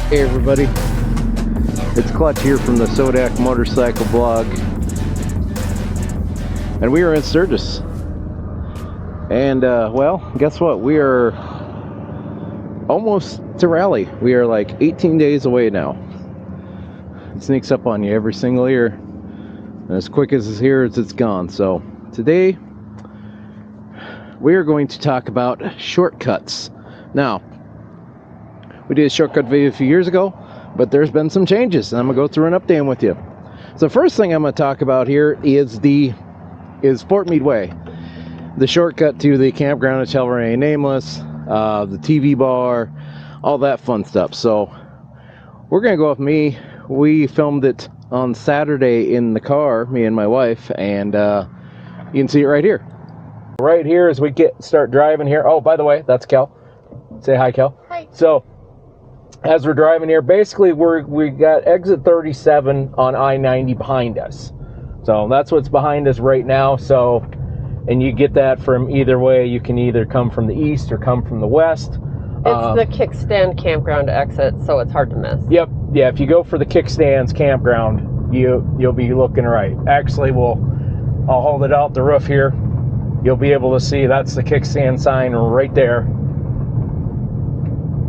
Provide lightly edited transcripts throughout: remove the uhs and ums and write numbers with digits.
Hey everybody, it's Clutch here from the Sodak motorcycle blog, and we are in Sturgis, and well, guess what, we are almost to Rally. We are like 18 days away now. It sneaks up on you every single year, and as quick as it's here as it's gone. So today we are going to talk about shortcuts. Now, we did a shortcut video a few years ago, but there's been some changes, and I'm gonna go through and update them with you. So first thing I'm gonna talk about here is Fort Meade Way, the shortcut to the campground at Shall Remain Nameless, the TV bar, all that fun stuff. So we're gonna go with me. We filmed it on Saturday in the car, me and my wife, and you can see it right here. Right here as we start driving here. Oh, by the way, that's Kel. Say hi, Kel. Hi. So as we're driving here, basically we got exit 37 on I-90 behind us. So that's what's behind us right now. So, and you get that from either way. You can either come from the east or come from the west. It's the kickstand campground exit, so it's hard to miss. Yep. Yeah, if you go for the kickstands campground, you'll be looking right. Actually, I'll hold it out the roof here. You'll be able to see that's the kickstand sign right there.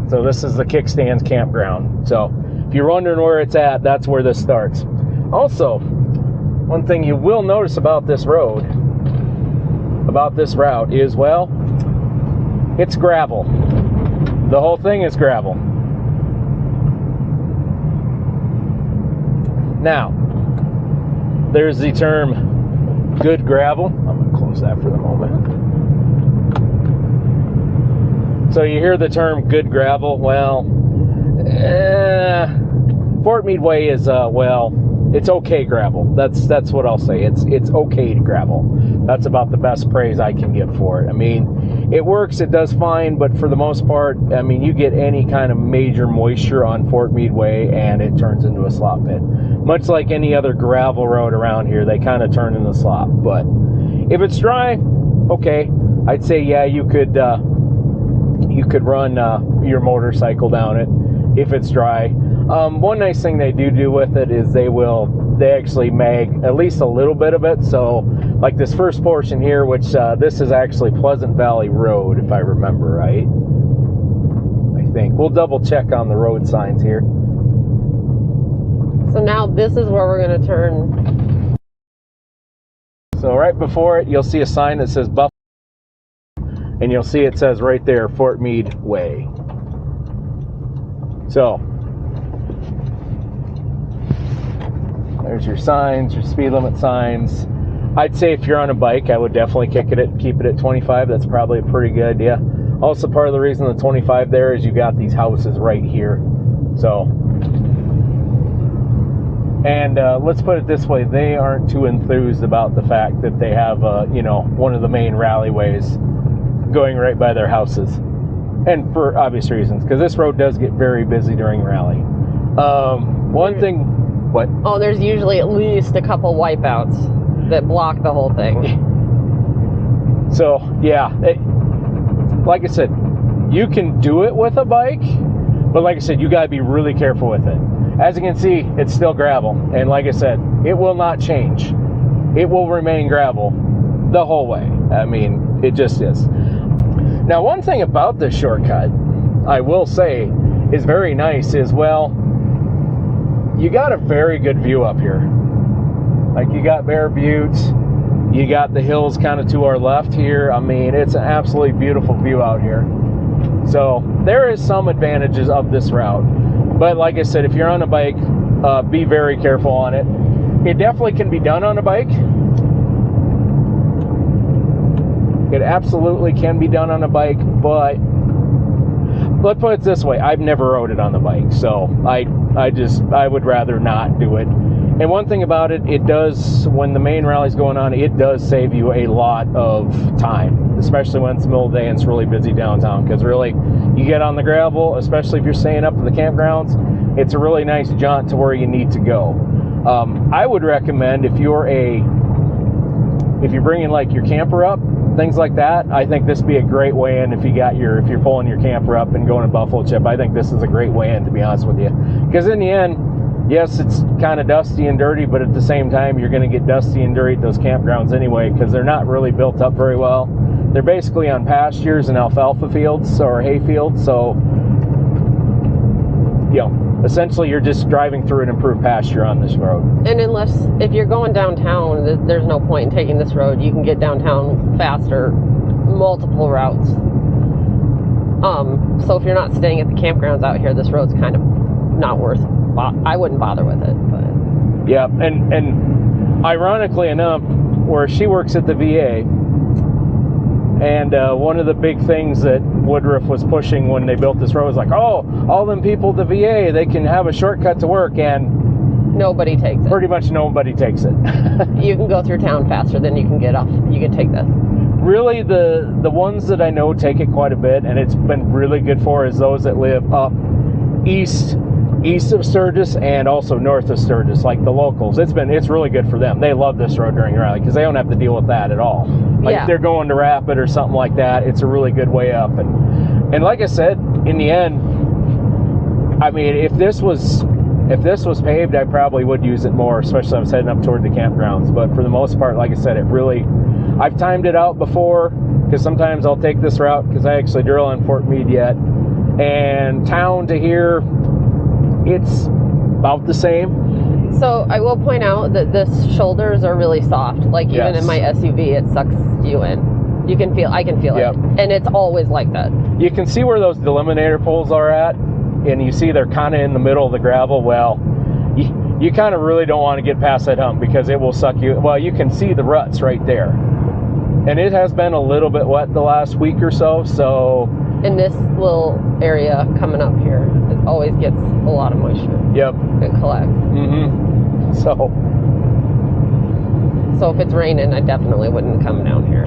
So this is the kickstands campground. So if you're wondering where it's at, that's where this starts. Also, one thing you will notice about this road, about this route is, well, it's gravel. The whole thing is gravel. Now, there's the term good gravel. I'm going to close that for the moment. So you hear the term good gravel. Well, Fort Meade Way is, well, it's okay gravel. That's what I'll say. It's okay gravel. That's about the best praise I can give for it. I mean, it works, it does fine, but for the most part, I mean, you get any kind of major moisture on Fort Meade Way and it turns into a slop pit. Much like any other gravel road around here, they kind of turn into slop. But if it's dry, okay, I'd say, yeah, you could run your motorcycle down it if it's dry. One nice thing they do with it is they actually mag at least a little bit of it. So like this first portion here, which this is actually Pleasant Valley Road, if I remember right. I think we'll double check on the road signs here. So now this is where we're going to turn. So right before it, you'll see a sign that says Buffalo. And you'll see it says right there, Fort Meade Way. So, there's your signs, your speed limit signs. I'd say if you're on a bike, I would definitely keep it at 25. That's probably a pretty good idea. Also, part of the reason the 25 there is you got these houses right here. So, and let's put it this way, they aren't too enthused about the fact that they have, one of the main rallyways going right by their houses, and for obvious reasons, because this road does get very busy during rally. One thing, what? Oh, there's usually at least a couple wipeouts that block the whole thing. So yeah, like I said, you can do it with a bike, but like I said, you got to be really careful with it. As you can see, it's still gravel, and like I said, it will not change. It will remain gravel the whole way. I mean, it just is. Now, one thing about this shortcut, I will say, is very nice is, well, you got a very good view up here. Like, you got Bear Butte, you got the hills kind of to our left here. I mean, it's an absolutely beautiful view out here. So, there is some advantages of this route. But like I said, if you're on a bike, be very careful on it. It definitely can be done on a bike. It absolutely can be done on a bike, but let's put it this way, I've never rode it on the bike, so I would rather not do it. And one thing about it, it does, when the main rally's going on, it does save you a lot of time, especially when it's the middle of the day and it's really busy downtown, because really, you get on the gravel, especially if you're staying up in the campgrounds, it's a really nice jaunt to where you need to go. I would recommend, if you're a if you're bringing like your camper up, things like that, I think this would be a great way in if you're pulling your camper up and going to Buffalo Chip. I think this is a great way in, to be honest with you. Because in the end, yes, it's kind of dusty and dirty, but at the same time, you're going to get dusty and dirty at those campgrounds anyway, because they're not really built up very well. They're basically on pastures and alfalfa fields or hay fields, so, you know, essentially you're just driving through an improved pasture on this road. And if you're going downtown, there's no point in taking this road. You can get downtown faster, multiple routes. So if you're not staying at the campgrounds out here, this road's kind of not worth. I wouldn't bother with it. But yeah, and ironically enough, where she works at the VA, and one of the big things that Woodruff was pushing when they built this road was like, oh, all them people at the VA, they can have a shortcut to work, and nobody takes it. Pretty much nobody takes it. You can go through town faster than you can get off. You can take this. Really, the ones that I know take it quite a bit, and it's been really good for, is those that live up east of Sturgis and also north of Sturgis, like the locals. It's really good for them. They love this road during rally because they don't have to deal with that at all. Like if they're going to Rapid or something like that, it's a really good way up. And like I said, in the end, I mean, if this was paved, I probably would use it more, especially if I was heading up toward the campgrounds. But for the most part, like I said, I've timed it out before, because sometimes I'll take this route because I actually drill on Fort Meade yet, and town to here, it's about the same. So I will point out that this shoulders are really soft. Like even in my SUV, it sucks you in. I can feel it. And it's always like that. You can see where those delimitator poles are at, and you see they're kind of in the middle of the gravel. Well, you kind of really don't want to get past that hump because it will suck you. Well, you can see the ruts right there. And it has been a little bit wet the last week or so, in this little area coming up here, it always gets a lot of moisture. Yep. It collects. Mm-hmm. So if it's raining, I definitely wouldn't come down here.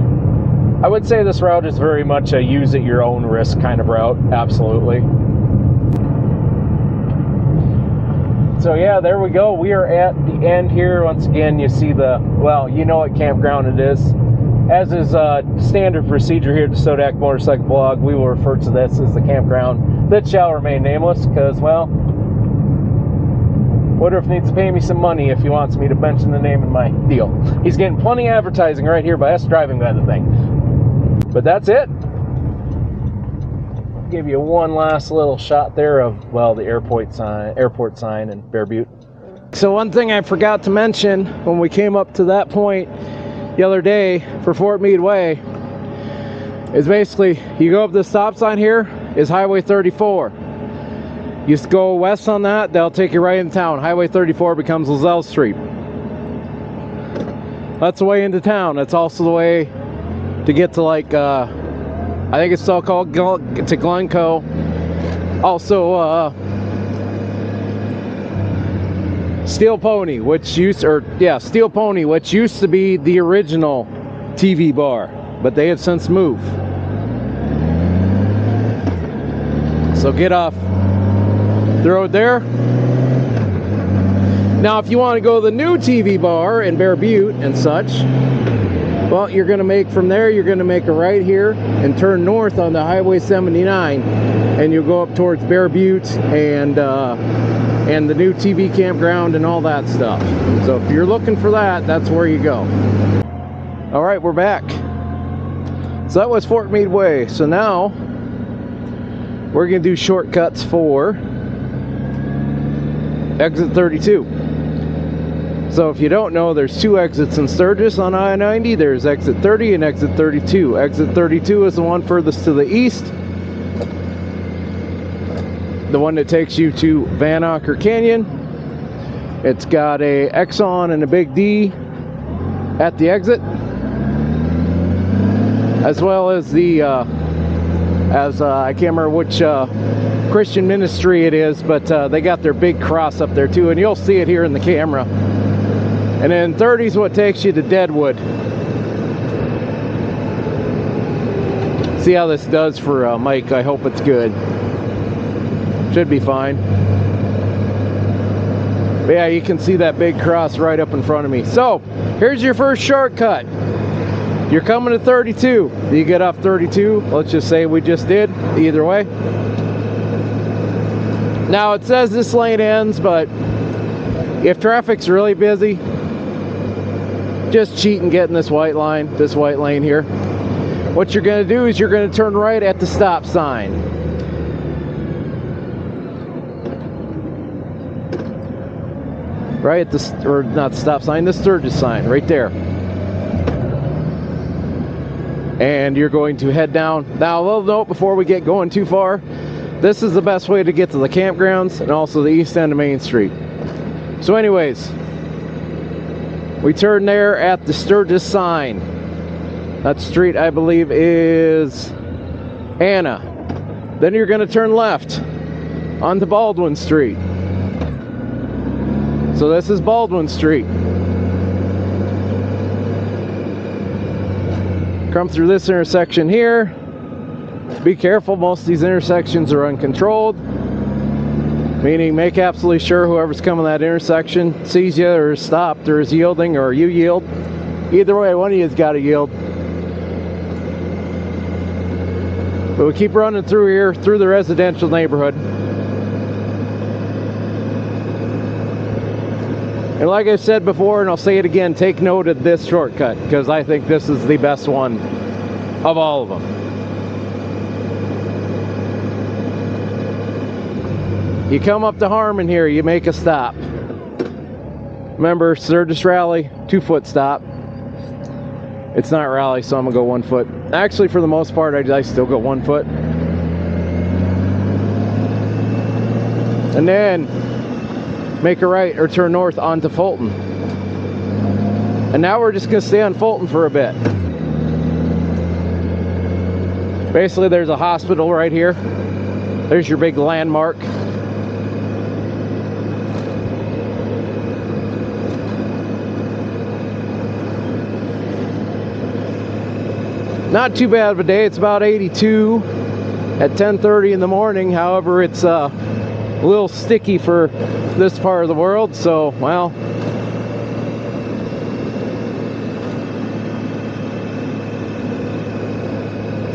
I would say this route is very much a use at your own risk kind of route. Absolutely. So yeah, there we go. We are at the end here. Once again, you see you know what campground it is. As is standard procedure here at the Sodak Motorcycle Blog, we will refer to this as the campground that shall remain nameless because, well, Woodruff needs to pay me some money if he wants me to mention the name in my deal. He's getting plenty of advertising right here by us driving by the thing. But that's it. I'll give you one last little shot there of, well, the airport sign in Bear Butte. So one thing I forgot to mention when we came up to that point the other day for Fort Meade Way is basically you go up the stop sign here is Highway 34. You just go west on that, they'll take you right in town. Highway 34 becomes Lozelle Street. That's the way into town. That's also the way to get to I think it's still called to Glencoe. Also Steel Pony, which used to be the original TV bar, but they have since moved. So get off the road there. Now, if you want to go to the new TV bar in Bear Butte and such, well, you're going to make from there, you're going to make a right here and turn north on the Highway 79, and you'll go up towards Bear Butte and the new TV campground and all that stuff. So if you're looking for that, that's where you go. All right, we're back. So that was Fort Meade Way. So now we're gonna do shortcuts for exit 32. So if you don't know, there's two exits in Sturgis on I-90. There's exit 30 and exit 32. Exit 32 is the one furthest to the east, the one that takes you to Van Auker Canyon. It's got a Exxon and a big D at the exit, as well as the I can't remember which Christian ministry it is, but they got their big cross up there too, and you'll see it here in the camera. And then 30 is what takes you to Deadwood. See how this does for Mike. I hope it's good. Should be fine. But yeah, you can see that big cross right up in front of me. So here's your first shortcut. You're coming to 32. You get off 32. Let's just say we just did. Either way. Now it says this lane ends, but if traffic's really busy, just cheat and get in this white line, this white lane here. What you're going to do is you're going to turn right at the stop sign. Right at the, or not stop sign, the Sturgis sign, right there. And you're going to head down. Now, a little note before we get going too far. This is the best way to get to the campgrounds and also the east end of Main Street. So anyways, we turn there at the Sturgis sign. That street, I believe, is Anna. Then you're going to turn left onto Baldwin Street. So this is Baldwin Street. Come through this intersection here. Be careful, most of these intersections are uncontrolled. Meaning make absolutely sure whoever's coming that intersection sees you or is stopped or is yielding or you yield. Either way, one of you's got to yield. But we keep running through here, through the residential neighborhood. And like I said before, and I'll say it again, take note of this shortcut, because I think this is the best one of all of them. You come up to Harmon here, you make a stop. Remember, Sturgis Rally, 2-foot stop. It's not Rally, so I'm going to go 1 foot. Actually, for the most part, I still go 1 foot. And then make a right or turn north onto Fulton. And now we're just going to stay on Fulton for a bit. Basically, there's a hospital right here. There's your big landmark. Not too bad of a day. It's about 82 at 10:30 in the morning. However, it's a little sticky for this part of the world, so, well,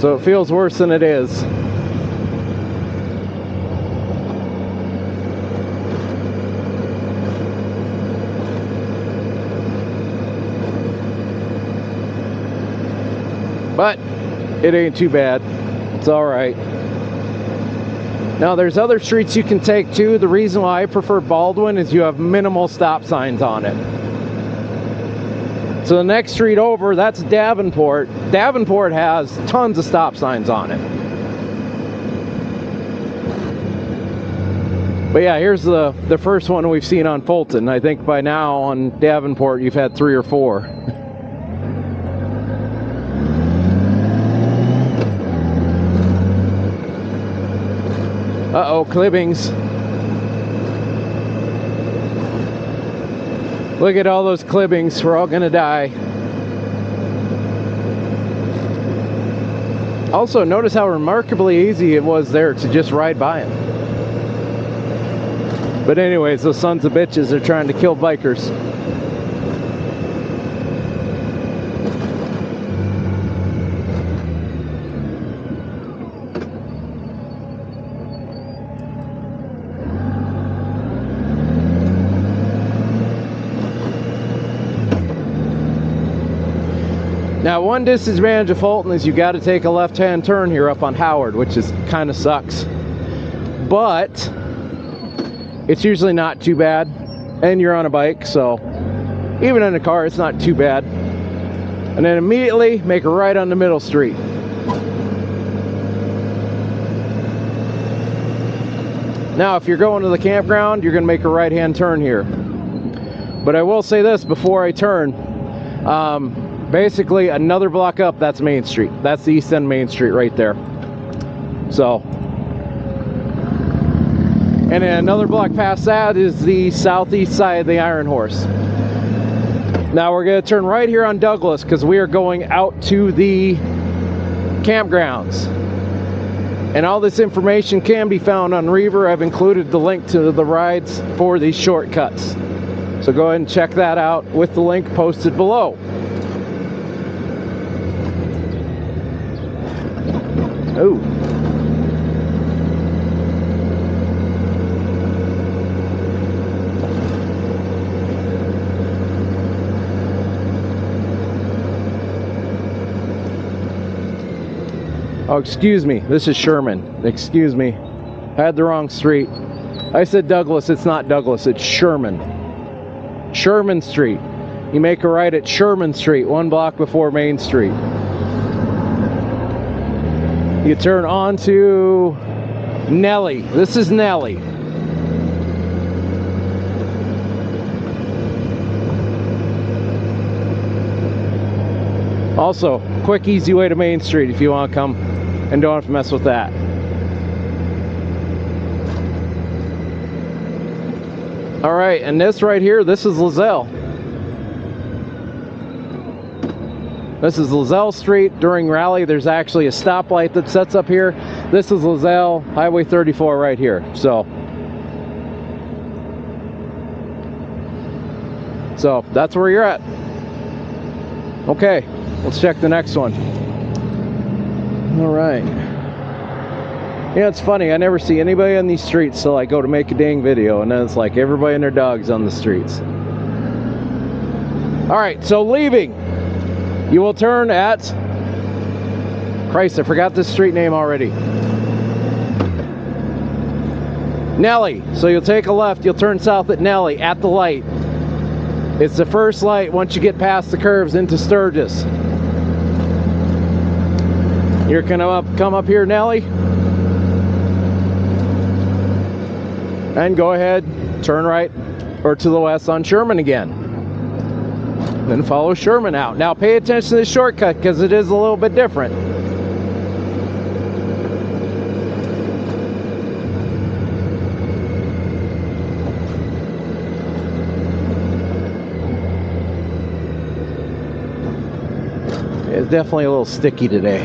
so it feels worse than it is. But it ain't too bad. It's all right. Now there's other streets you can take too. The reason why I prefer Baldwin is you have minimal stop signs on it. So the next street over, that's Davenport. Davenport has tons of stop signs on it. But yeah, here's the first one we've seen on Fulton. I think by now on Davenport you've had 3 or 4. Uh-oh, clippings. Look at all those clippings. We're all gonna die. Also, notice how remarkably easy it was there to just ride by them. But anyways, those sons of bitches are trying to kill bikers. Now, one disadvantage of Fulton is you got to take a left-hand turn here up on Howard, which is kind of sucks. But it's usually not too bad, and you're on a bike, so even in a car, it's not too bad. And then immediately make a right on the middle street. Now, if you're going to the campground, you're going to make a right-hand turn here. But I will say this before I turn. Basically, another block up, that's Main Street. That's the east end Main Street right there. So, and then another block past that is the southeast side of the Iron Horse. Now we're going to turn right here on Douglas because we are going out to the campgrounds. And all this information can be found on Rever. I've included the link to the rides for these shortcuts. So go ahead and check that out with the link posted below. Oh. Oh, excuse me. This is Sherman. Excuse me. I had the wrong street. I said Douglas. It's not Douglas. It's Sherman. Sherman Street. You make a right at Sherman Street, 1 block before Main Street. You turn onto Nellie. This is Nellie. Also, quick, easy way to Main Street if you want to come and don't have to mess with that. All right, and this right here, this is Lozelle. This is Lozelle Street. During Rally, there's actually a stoplight that sets up here. This is Lozelle, Highway 34 right here. So that's where you're at. Okay, let's check the next one. All right. Yeah, it's funny. I never see anybody on these streets till I go to make a dang video, and then it's like everybody and their dogs on the streets. All right, so leaving, you will turn at, Christ, I forgot this street name already. Nellie. So you'll take a left, you'll turn south at Nellie at the light. It's the first light once you get past the curves into Sturgis. You're gonna come up here, Nellie, and go ahead, turn right or to the west on Sherman again. Then follow Sherman out. Now pay attention to this shortcut because it is a little bit different. It's definitely a little sticky today.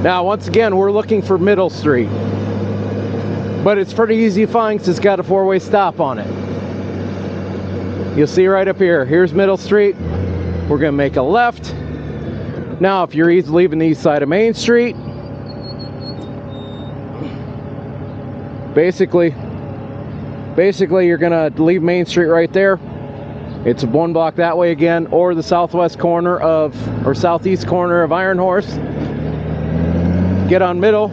Now, once again, we're looking for Middle Street. But it's pretty easy to find because it's got a 4-way stop on it. You'll see right up here. Here's Middle Street. We're going to make a left. Now, if you're leaving the east side of Main Street, basically you're going to leave Main Street right there. It's 1 block that way again, or the southwest corner of, or southeast corner of Iron Horse. Get on Middle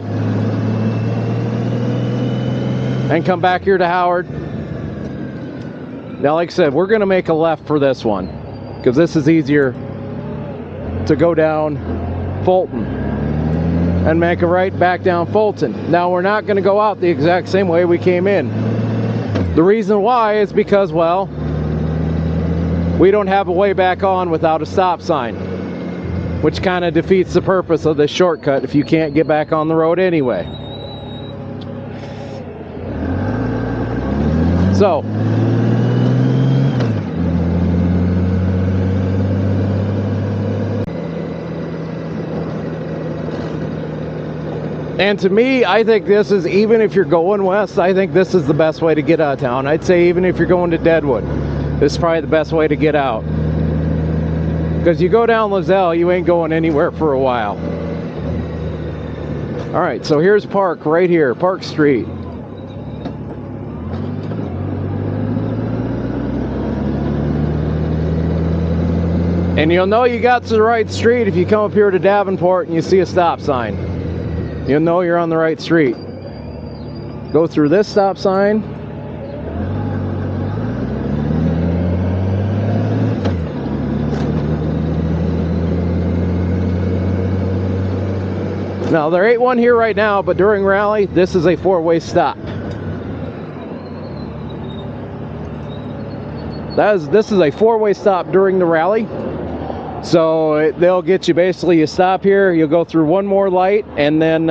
and come back here to Howard. Now, like I said, we're going to make a left for this one because this is easier to go down Fulton and make a right back down Fulton. Now, we're not going to go out the exact same way we came in. The reason why is because, well, we don't have a way back on without a stop sign, which kind of defeats the purpose of this shortcut if you can't get back on the road anyway. So, and to me, I think this is, even if you're going west, I think this is the best way to get out of town. I'd say even if you're going to Deadwood, this is probably the best way to get out. Because you go down Lozelle, you ain't going anywhere for a while. All right, so here's Park right here, Park Street. And you'll know you got to the right street if you come up here to Davenport and you see a stop sign. You'll know you're on the right street. Go through this stop sign. Now, there ain't one here right now, but during Rally, this is a 4-way stop. This is a 4-way stop during the Rally. So they'll get you, basically, you stop here, you'll go through one more light, and then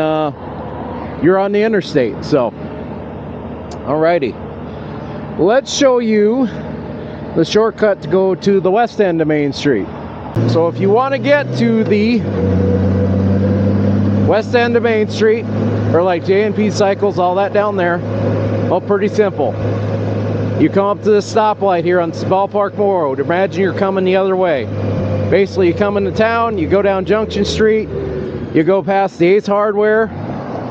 you're on the interstate. So, alrighty. Let's show you the shortcut to go to the west end of Main Street. So if you want to get to the west end of Main Street, or like J&P Cycles, all that down there, well, pretty simple. You come up to this stoplight here on Ballpark Road. Imagine you're coming the other way. Basically, you come into town, you go down Junction Street, you go past the Ace Hardware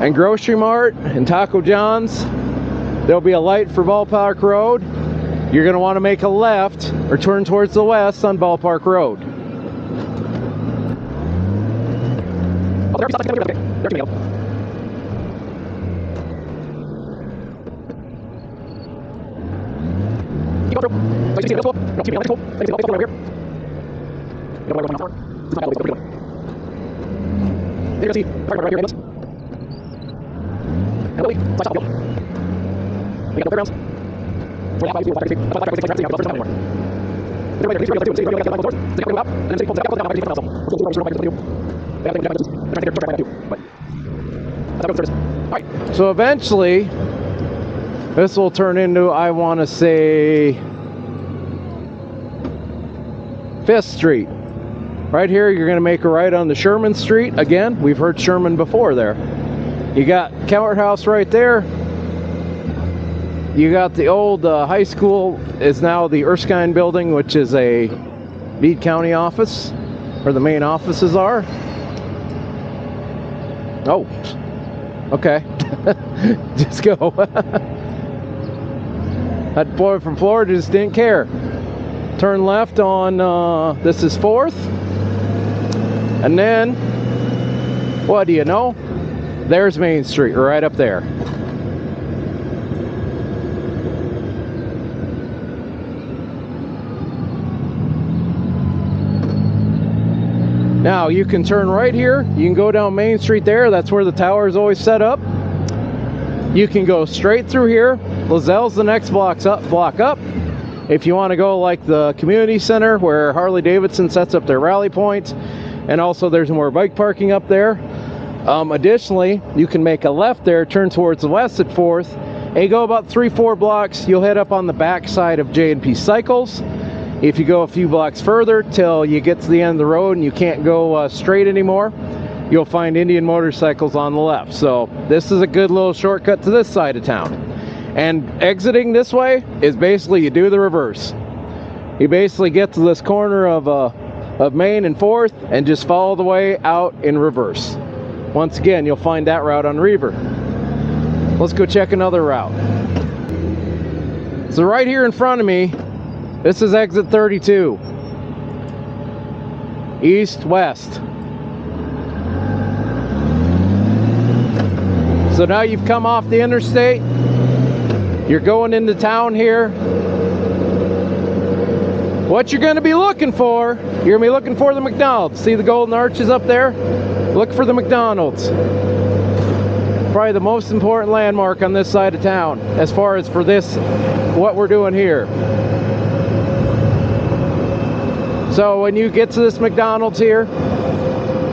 and Grocery Mart and Taco John's. There'll be a light for Ballpark Road. You're going to want to make a left or turn towards the west on Ballpark Road. So eventually, this will turn into, I want to say, 5th Street. Right here, you're going to make a right on the Sherman Street. Again, we've heard Sherman before there. You got courthouse right there. You got the old high school is now the Erskine building, which is a Meade County office, where the main offices are. Oh, okay. Just go. That boy from Florida just didn't care. Turn left on, this is 4th. And then, what do you know? There's Main Street, right up there. Now, you can turn right here. You can go down Main Street there. That's where the tower is always set up. You can go straight through here. Lazelle's the next block up. If you want to go like the community center where Harley Davidson sets up their rally point, and also there's more bike parking up there. Additionally, you can make a left there, turn towards the west at 4th, and you go about 3-4 blocks, you'll head up on the back side of J&P Cycles. If you go a few blocks further till you get to the end of the road and you can't go straight anymore, you'll find Indian Motorcycles on the left. So this is a good little shortcut to this side of town. And exiting this way is basically you do the reverse. You basically get to this corner of Main and 4th and just follow the way out in reverse. Once again, you'll find that route on Rever. Let's go check another route. So right here in front of me, this is exit 32. East-west. So now you've come off the interstate. You're going into town here. What you're going to be looking for, you're going to be looking for the McDonald's. See the golden arches up there? Look for the McDonald's. Probably the most important landmark on this side of town as far as for this, what we're doing here. So when you get to this McDonald's here,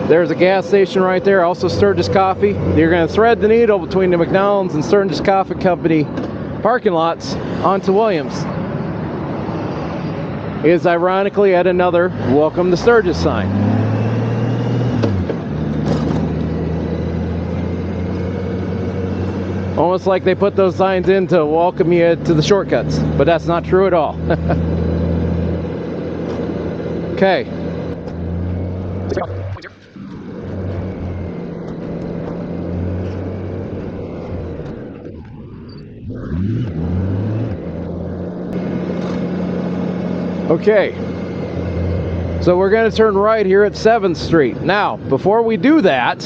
there's a gas station right there, also Sturgis Coffee. You're going to thread the needle between the McDonald's and Sturgis Coffee Company parking lots onto Williams. Is ironically at another Welcome to Sturgis sign. Almost like they put those signs in to welcome you to the shortcuts, but that's not true at all. Okay. Okay, so we're going to turn right here at 7th Street. Now, before we do that,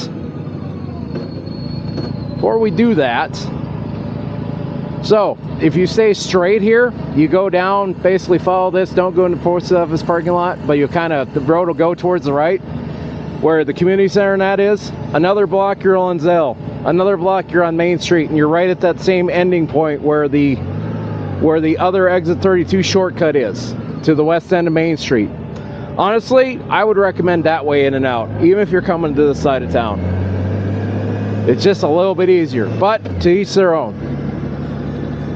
so if you stay straight here, you go down, basically follow this, don't go into the post office parking lot, but you the road will go towards the right, where the community center and that is. Another block, you're on Zell. Another block, you're on Main Street, and you're right at that same ending point where the other exit 32 shortcut is, to the west end of Main Street. Honestly, I would recommend that way in and out, even if you're coming to this side of town. It's just a little bit easier, but to each their own.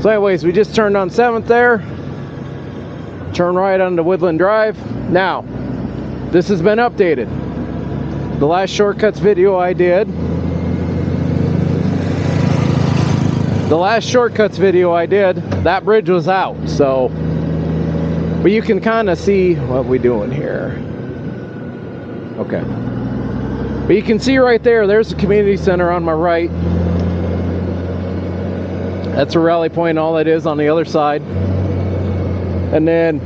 So anyways, we just turned on 7th there. Turn right onto Woodland Drive. Now, this has been updated. The last shortcuts video I did, the last shortcuts video I did, that bridge was out, so, but you can kind of see what we doing here. Okay. But you can see right there, there's the community center on my right. That's a rally point, all that is on the other side. And then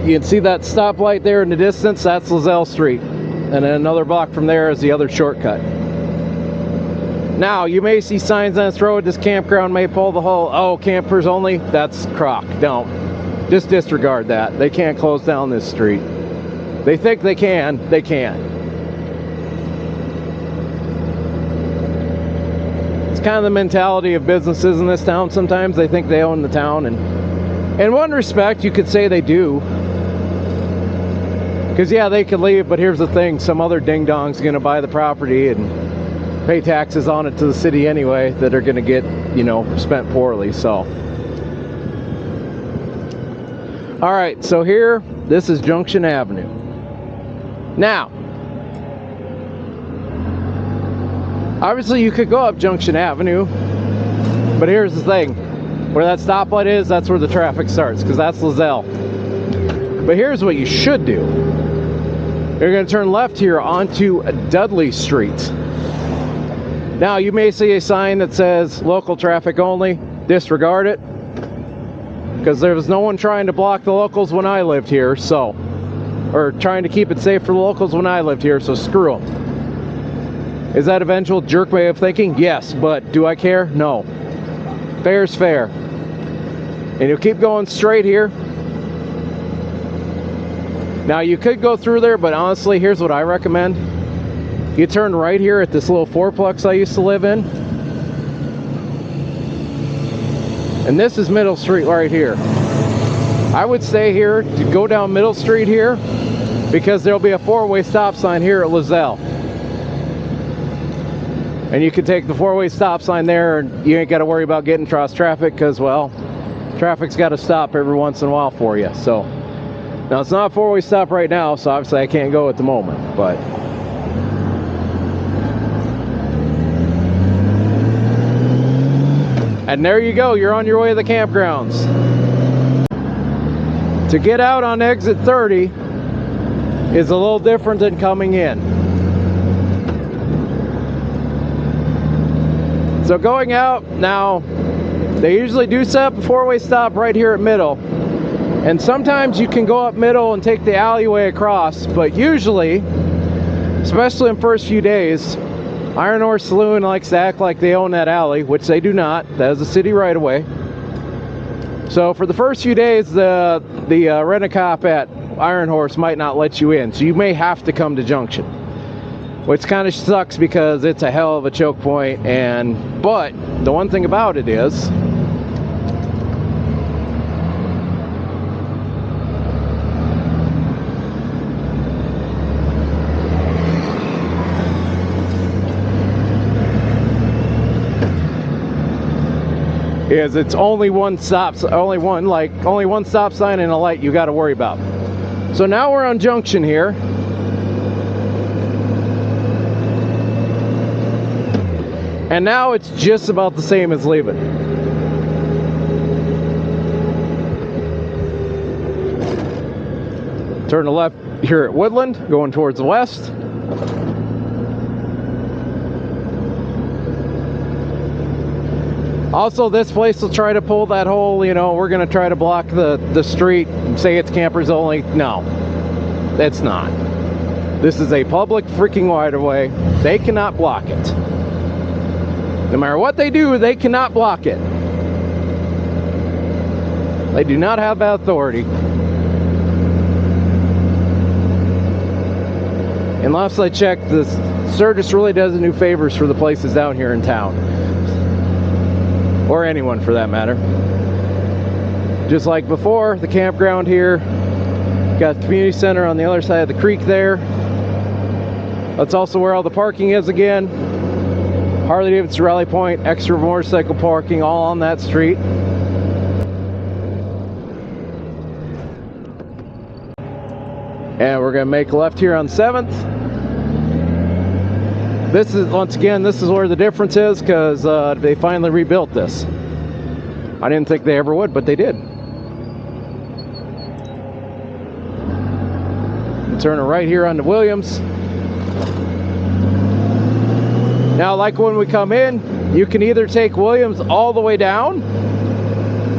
you can see that stoplight there in the distance, that's Lozelle Street. And then another block from there is the other shortcut. Now, you may see signs on this road, this campground may pull the whole, oh, campers only, that's crock. Don't. Just disregard that. They can't close down this street. They think they can, they can't. It's kind of the mentality of businesses in this town. Sometimes they think they own the town, and in one respect, you could say they do. Because, yeah, they could leave, but here's the thing. Some other ding-dong's going to buy the property and pay taxes on it to the city anyway that are going to get, you know, spent poorly, so. All right, so here, this is Junction Avenue. Now, obviously you could go up Junction Avenue, but here's the thing. Where that stoplight is, that's where the traffic starts, because that's Lozelle. But here's what you should do. You're going to turn left here onto Dudley Street. Now, you may see a sign that says local traffic only. Disregard it, because there was no one trying to block the locals when I lived here, so, or trying to keep it safe for the locals when I lived here, so screw them. Is that eventual jerk way of thinking? Yes, but do I care? No. Fair's fair. And you'll keep going straight here. Now, you could go through there, but honestly, here's what I recommend. You turn right here at this little fourplex I used to live in. And this is Middle Street right here. I would stay here to go down Middle Street here, because there'll be a four-way stop sign here at Lozelle. And you can take the four-way stop sign there, and you ain't got to worry about getting cross traffic, because, well, traffic's got to stop every once in a while for you. So, now it's not a four-way stop right now, so obviously I can't go at the moment, but and there you go, you're on your way to the campgrounds. To get out on exit 30 is a little different than coming in. So going out, now, they usually do set up a four-way stop right here at Middle. And sometimes you can go up Middle and take the alleyway across, but usually, especially in the first few days, Iron Horse Saloon likes to act like they own that alley, which they do not. That is a city right away. So for the first few days, the rent-a-cop at Iron Horse might not let you in, so you may have to come to Junction. Which kind of sucks because it's a hell of a choke point, but the one thing about it is, it's only one stop sign and a light you got to worry about. So now we're on Junction here. And now it's just about the same as leaving. Turn to left here at Woodland, going towards the west. Also, this place will try to pull that whole, you know, we're going to try to block the street and say it's campers only. No, that's not. This is a public freaking right-of-way. They cannot block it. No matter what they do, they cannot block it. They do not have that authority. Unless I check, this Sturgis really doesn't do favors for the places down here in town. Or anyone for that matter. Just like before, the campground here. Got the community center on the other side of the creek there. That's also where all the parking is again. Harley Davidson Rally Point, extra motorcycle parking, all on that street. And we're going to make a left here on 7th. This is, once again, this is where the difference is, because they finally rebuilt this. I didn't think they ever would, but they did. Turn it right here onto Williams. Now, like when we come in, you can either take Williams all the way down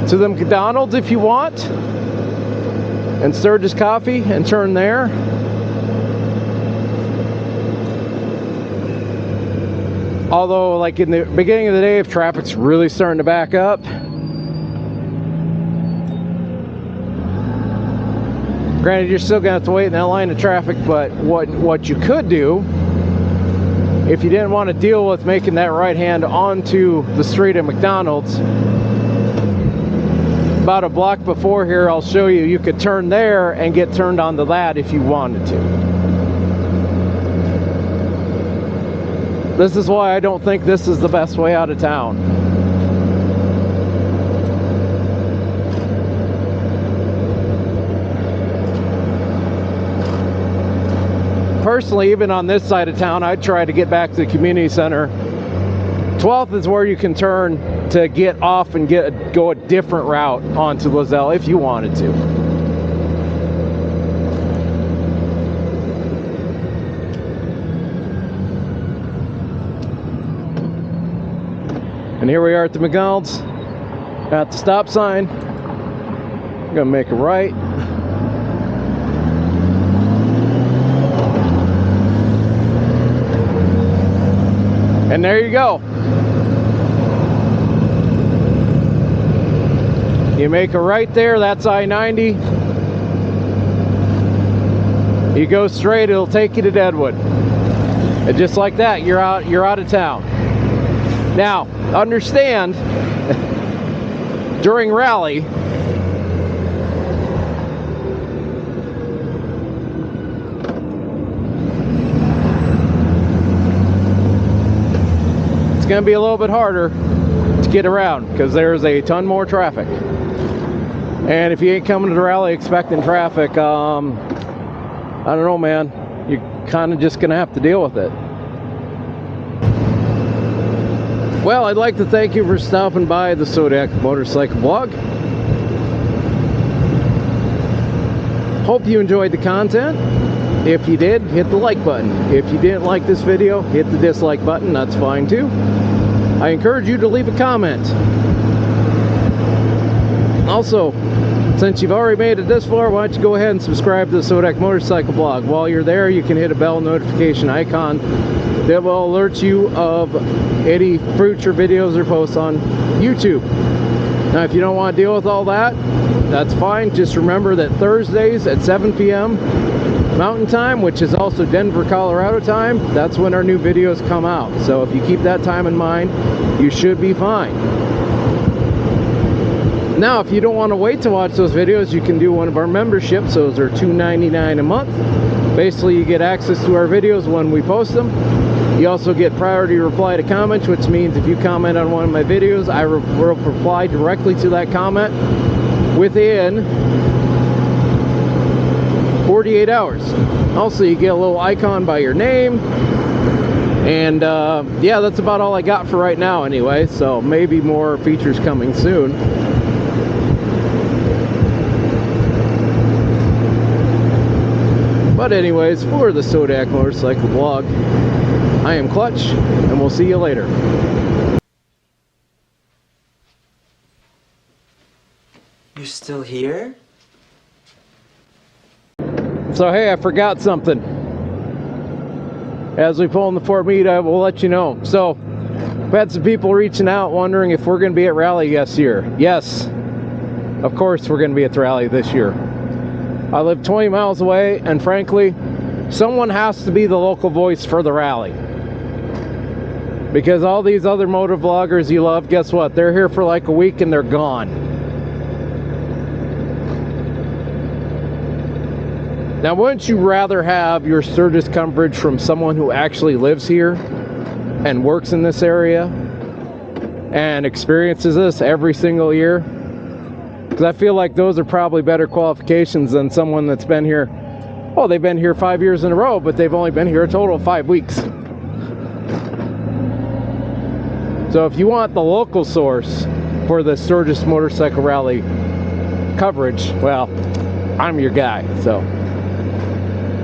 to the McDonald's if you want, and Sturgis Coffee, and turn there. Although, like in the beginning of the day, if traffic's really starting to back up, granted, you're still gonna have to wait in that line of traffic, but what you could do, if you didn't want to deal with making that right hand onto the street at McDonald's, about a block before here, I'll show you, you could turn there and get turned onto that if you wanted to. This is why I don't think this is the best way out of town. Personally, even on this side of town, I'd try to get back to the community center. 12th is where you can turn to get off and go a different route onto Lozelle if you wanted to. And here we are at the McDonald's, at the stop sign. I'm gonna make a right. And there you go. You make a right there, that's I-90. You go straight, it'll take you to Deadwood. And just like that, you're out of town. Now, understand, during rally, it's going to be a little bit harder to get around because there's a ton more traffic. And if you ain't coming to the rally expecting traffic, I don't know, man, you're kind of just going to have to deal with it. Well, I'd like to thank you for stopping by the Sodak Motorcycle Blog. Hope you enjoyed the content. If you did, hit the like button. If you didn't like this video, hit the dislike button. That's fine too. I encourage you to leave a comment. Also, since you've already made it this far, why don't you go ahead and subscribe to the Sodak Motorcycle Blog. While you're there, you can hit a bell notification icon that will alert you of any future videos or posts on YouTube. Now, if you don't want to deal with all that, that's fine. Just remember that Thursdays at 7 p.m. Mountain Time, which is also Denver, Colorado time, that's when our new videos come out. So if you keep that time in mind, you should be fine. Now, if you don't want to wait to watch those videos, you can do one of our memberships. Those are $2.99 a month. Basically, you get access to our videos when we post them. You also get priority reply to comments, which means if you comment on one of my videos, I will reply directly to that comment within 48 hours. Also, you get a little icon by your name. And yeah, that's about all I got for right now anyway. So maybe more features coming soon. But anyways, for the Sodak Motorcycle Blog, I am Clutch, and we'll see you later. You're still here? So hey, I forgot something. As we pull in the Fort Meade, I will let you know. So, I've had some people reaching out wondering if we're going to be at Rally this year. Yes, of course we're going to be at the Rally this year. I live 20 miles away, and frankly, someone has to be the local voice for the Rally. Because all these other motor vloggers you love, guess what? They're here for like a week and they're gone. Now, wouldn't you rather have your Sturgis coverage from someone who actually lives here and works in this area and experiences this every single year? Because I feel like those are probably better qualifications than someone that's been here, oh, they've been here 5 years in a row, but they've only been here a total of 5 weeks. So if you want the local source, for the Sturgis Motorcycle Rally coverage, well, I'm your guy. So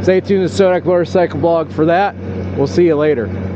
stay tuned to Sodak Motorcycle Blog for that. We'll see you later.